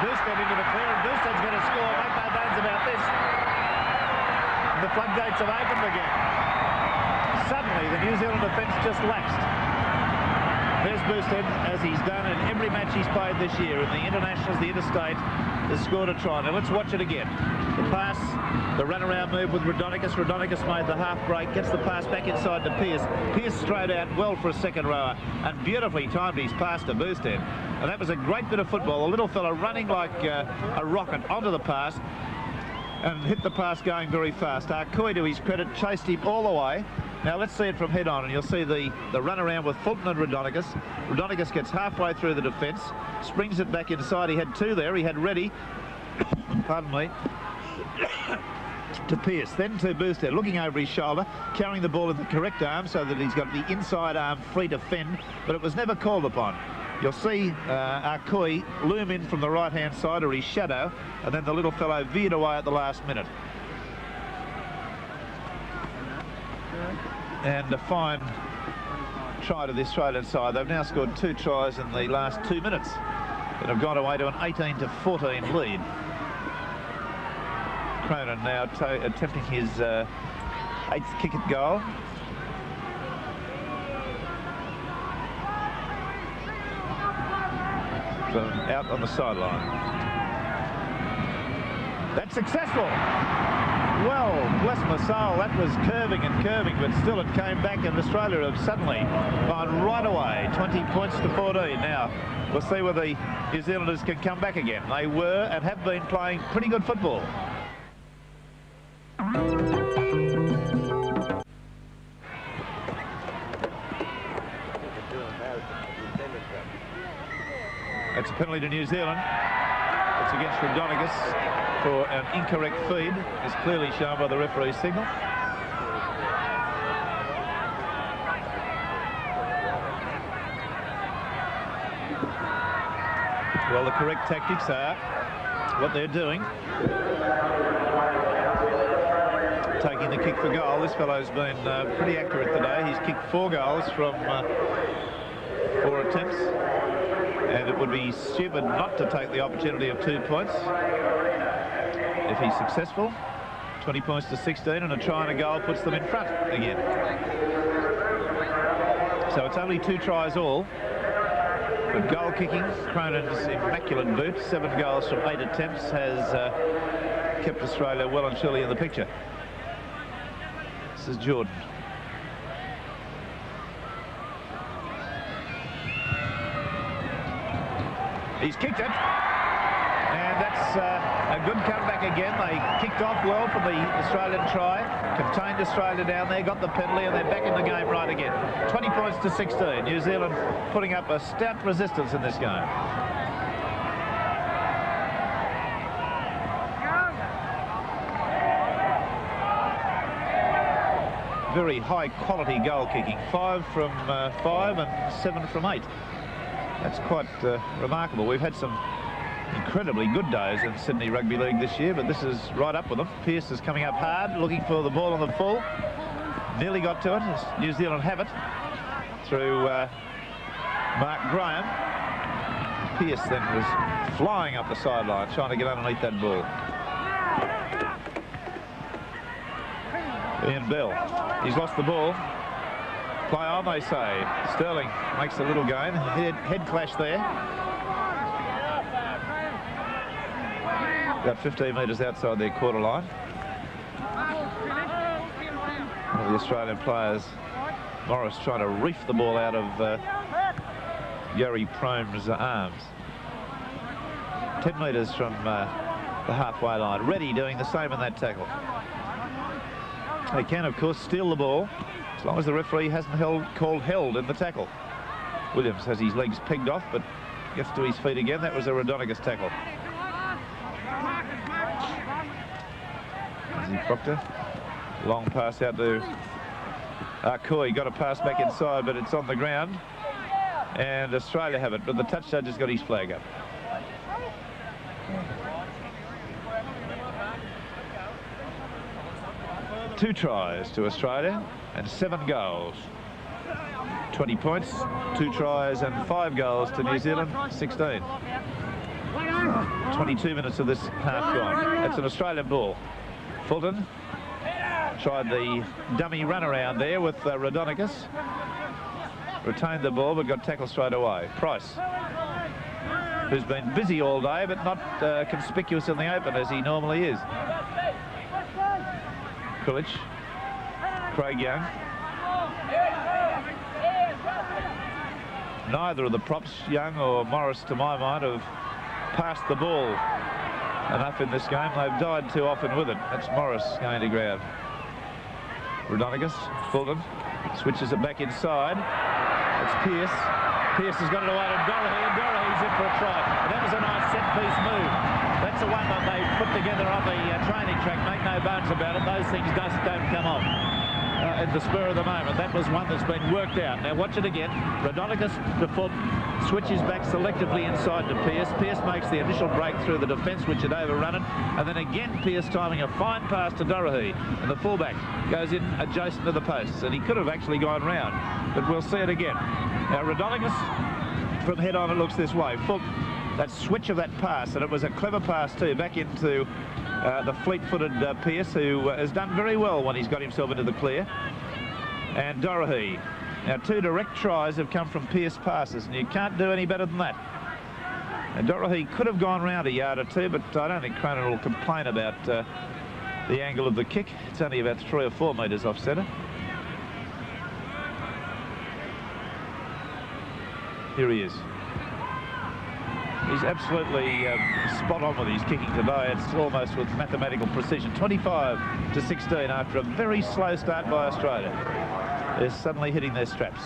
Boosted into the clear, and Boosted's going to score. Make no bones about this. And the floodgates have opened again. Suddenly, the New Zealand defence just lapsed. There's Boosted, as he's done in every match he's played this year. In the internationals, the interstate, has scored a try. Now let's watch it again. The pass, the run-around move with Rodonigus. Rodonigus made the half break, gets the pass back inside to Pearce. Pearce strode out well for a second rower and beautifully timed his pass to Boosted. And that was a great bit of football. The little fella running like a rocket onto the pass and hit the pass going very fast. Arcoy, to his credit, chased him all the way. Now let's see it from head on, and you'll see the run around with Fulton and Rodonigus. Rodonigus gets halfway through the defence, springs it back inside. He had 2 there. He had Reddy, pardon me, to Pearce, then to Booster, looking over his shoulder, carrying the ball in the correct arm so that he's got the inside arm free to fend, but it was never called upon. You'll see Arkoi loom in from the right-hand side, or his shadow, and then the little fellow veered away at the last minute. And a fine try to the Australian side. They've now scored 2 tries in the last 2 minutes and have gone away to an 18-14 lead. Cronin now attempting his 8th kick at goal. From out on the sideline. That's successful. Well, bless my soul, that was curving and curving, but still it came back, and Australia have suddenly gone right away. 20 points to 14 now. We'll see whether the New Zealanders can come back again. They were and have been playing pretty good football. It's a penalty to New Zealand. It's against Rodonigas for an incorrect feed, as clearly shown by the referee's signal. Well, the correct tactics are what they're doing. Taking the kick for goal. This fellow's been pretty accurate today. He's kicked 4 goals from 4 attempts. And it would be stupid not to take the opportunity of 2 points. If he's successful, 20 points to 16, and a try and a goal puts them in front again. So it's only 2 tries all. But goal kicking, Cronin's immaculate boot, 7 goals from 8 attempts, has kept Australia well and surely in the picture. This is Jordan. He's kicked it, and that's a good comeback again. They kicked off well from the Australian try, contained Australia down there, got the penalty, and they're back in the game right again. 20 points to 16. New Zealand putting up a stout resistance in this game. Very high quality goal kicking. 5 from 5 and 7 from 8. That's quite remarkable. We've had some incredibly good days in Sydney Rugby League this year, but this is right up with them. Pearce is coming up hard, looking for the ball on the full. Nearly got to it. New Zealand have it through Mark Graham. Pearce then was flying up the sideline, trying to get underneath that ball. Ian Bell, he's lost the ball. Play on, they say. Sterling makes a little gain. Head clash there. About 15 metres outside their quarter line. One of the Australian players, Morris, trying to reef the ball out of Gary Prome's arms. 10 metres from the halfway line. Reddy doing the same in that tackle. They can, of course, steal the ball, as long as the referee hasn't called held in the tackle. Williams has his legs pegged off, but gets to his feet again. That was a Rodonigas tackle. Proctor, long pass out to Arkoi. Got a pass back inside, but it's on the ground. And Australia have it, but the touch judge has got his flag up. Two tries to Australia and 7 goals. 20 points, 2 tries and 5 goals to New Zealand, 16. 22 minutes of this half gone. That's an Australian ball. Fulton tried the dummy run around there with Rodonigas. Retained the ball but got tackled straight away. Price, who's been busy all day but not conspicuous in the open as he normally is. Kulich, Craig Young. Neither of the props, Young or Morris, to my mind, have passed the ball enough in this game. They've died too often with it. That's Morris going to ground. Rodonigas, Fulton, switches it back inside. It's Pearce. Pearce has got it away to Dorothy, and Dorothy's in for a try. And that was a nice set-piece move. That's the one that they put together on the training track, make no bones about it. Those things just don't come off at the spur of the moment. That was one that's been worked out. Now watch it again. Rodonicus, the foot, switches back selectively inside to Pearce. Pearce makes the initial break through the defence, which had overrun it. And then again, Pearce timing a fine pass to Dorothy. And the fullback goes in adjacent to the posts. And he could have actually gone round. But we'll see it again. Now Rodonicus, from head on, it looks this way. Foot, that switch of that pass, and it was a clever pass too, back into the fleet-footed Pearce, who has done very well when he's got himself into the clear. And Dorothy. Now, 2 direct tries have come from Pearce passes, and you can't do any better than that. And Dorothy could have gone round a yard or two, but I don't think Cronin will complain about the angle of the kick. It's only about 3 or 4 metres off centre. Here he is. He's absolutely spot on with his kicking today. It's almost with mathematical precision. 25 to 16 after a very slow start by Australia. They're suddenly hitting their straps.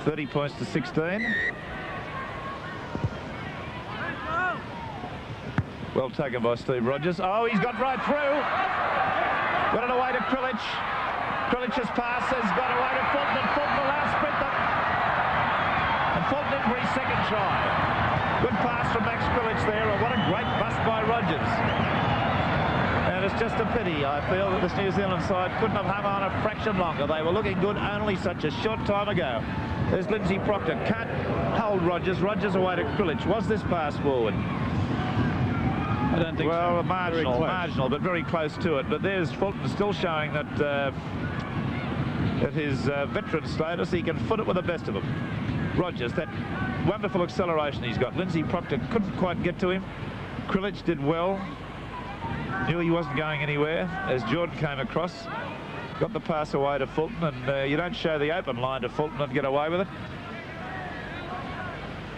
30 points to 16. Well taken by Steve Rogers. Oh, he's got right through. Got it away to Krilich. Krilich's pass has got away to Fulton, and Fulton the last sprinter. And Fulton in for his second try. Good pass from Max Krilich there, and what a great bust by Rogers. And it's just a pity, I feel, that this New Zealand side couldn't have hung on a fraction longer. They were looking good only such a short time ago. There's Lindsay Proctor. Can't hold Rogers. Rogers away to Krilich. Was this pass forward? I don't think so. Well, marginal, but very close to it. But there's Fulton still showing that at his veteran status, he can foot it with the best of them. Rogers, that wonderful acceleration he's got. Lindsay Proctor couldn't quite get to him. Krilich did well. Knew he wasn't going anywhere as Jordan came across. Got the pass away to Fulton, and you don't show the open line to Fulton and get away with it.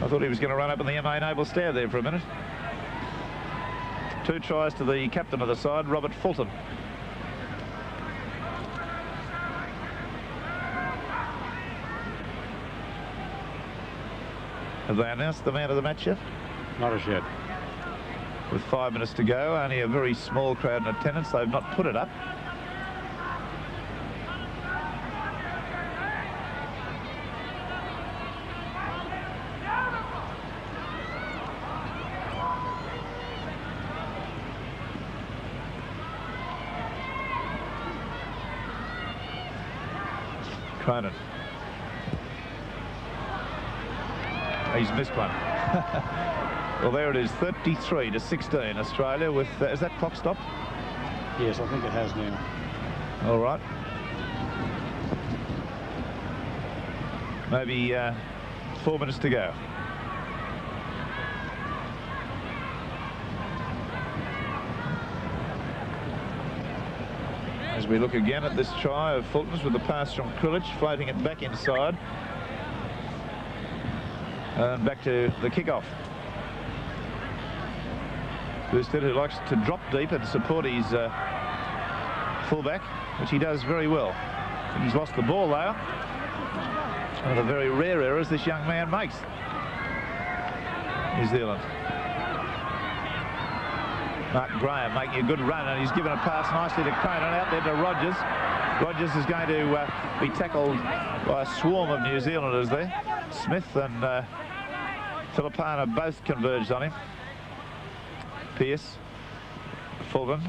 I thought he was going to run up in the MA Naval Stair there for a minute. 2 tries to the captain of the side, Robert Fulton. Have they announced the man of the match yet? Not as yet. With 5 minutes to go, only a very small crowd in attendance. They've not put it up. Cronin. He's missed one. Well, there it is, 33 to 16, Australia with... is that clock stopped? Yes, I think it has now. All right. Maybe 4 minutes to go. As we look again at this try of Fulton's with the pass from Krilich, floating it back inside. And back to the kickoff. Boosted, who likes to drop deep and support his fullback, which he does very well. He's lost the ball though. One of the very rare errors this young man makes. New Zealand. Mark Graham making a good run, and he's given a pass nicely to Cronin, out there to Rogers. Rogers is going to be tackled by a swarm of New Zealanders there. Smith and Filipana both converged on him. Pearce, Fulton,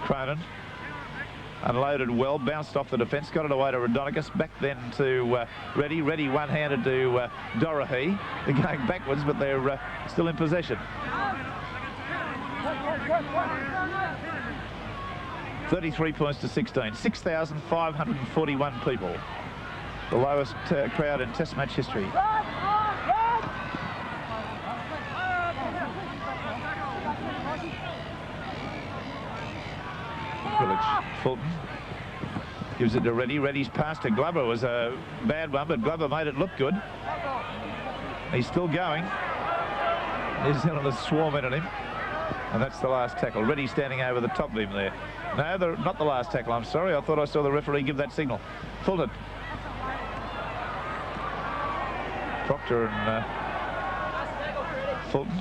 Cronin, unloaded well, bounced off the defence, got it away to Rodonicus, back then to Reddy. Reddy one-handed to Dorahy. They're going backwards, but they're still in possession. 33 points to 16, 6,541 people. The lowest crowd in Test match history. Fulton gives it to Reddy. Reddy's pass to Glover was a bad one, but Glover made it look good. He's still going. New Zealanders swarm in on him. And that's the last tackle. Reddy standing over the top of him there. No, not the last tackle, I'm sorry. I thought I saw the referee give that signal. Fulton. Proctor and Fulton.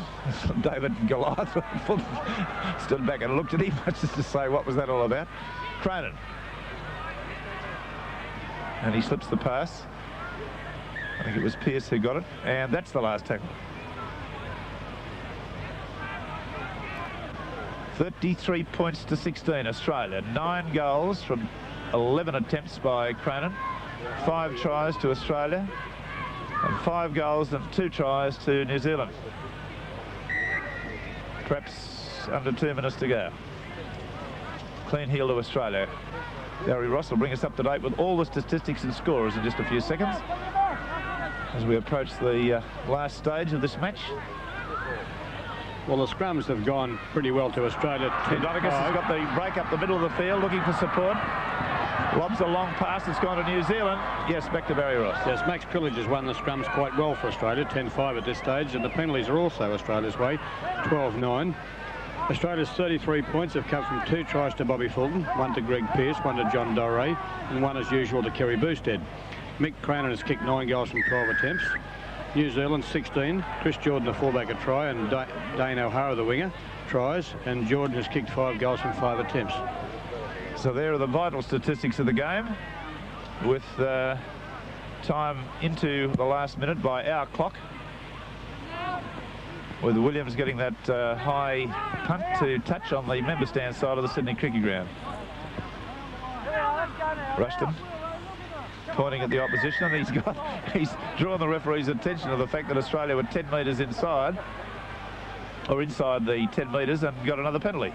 David and Goliath. Fulton stood back and looked at him just to say what was that all about. Cronin. And he slips the pass. I think it was Pearce who got it. And that's the last tackle. 33 points to 16, Australia. 9 goals from 11 attempts by Cronin. 5 tries to Australia. And 5 goals and 2 tries to New Zealand. Perhaps under 2 minutes to go. Clean heel to Australia. Gary Ross will bring us up to date with all the statistics and scores in just a few seconds as we approach the last stage of this match. Well, the scrums have gone pretty well to Australia. Donegas has got the break up the middle of the field, looking for support. Lobs a long pass, it's gone to New Zealand. Yes, back to Barry Ross. Yes, Max Krilich has won the scrums quite well for Australia, 10-5 at this stage, and the penalties are also Australia's way, 12-9. Australia's 33 points have come from 2 tries to Bobby Fulton, 1 to Greg Pearce, 1 to John Doré, and 1 as usual to Kerry Boosted. Mick Cranen has kicked 9 goals from 12 attempts. New Zealand 16. Chris Jordan, the fullback, a try, and Dane O'Hara, the winger, tries. And Jordan has kicked 5 goals from 5 attempts. So there are the vital statistics of the game, with time into the last minute by our clock, with Williams getting that high punt to touch on the member stand side of the Sydney Cricket Ground. Rushton pointing at the opposition, and he's drawn the referee's attention to the fact that Australia were 10 metres inside, or inside the 10 metres, and got another penalty.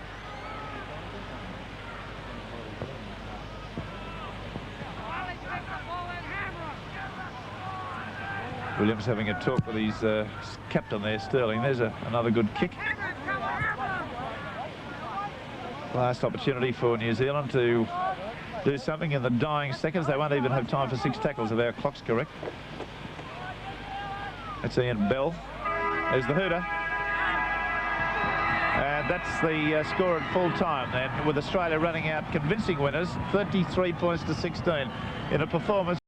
Williams having a talk with his captain there, Sterling. There's another good kick. Last opportunity for New Zealand to do something in the dying seconds. They won't even have time for 6 tackles if our clock's correct. That's Ian Bell. There's the hooter. And that's the score at full time then, with Australia running out convincing winners, 33 points to 16 in a performance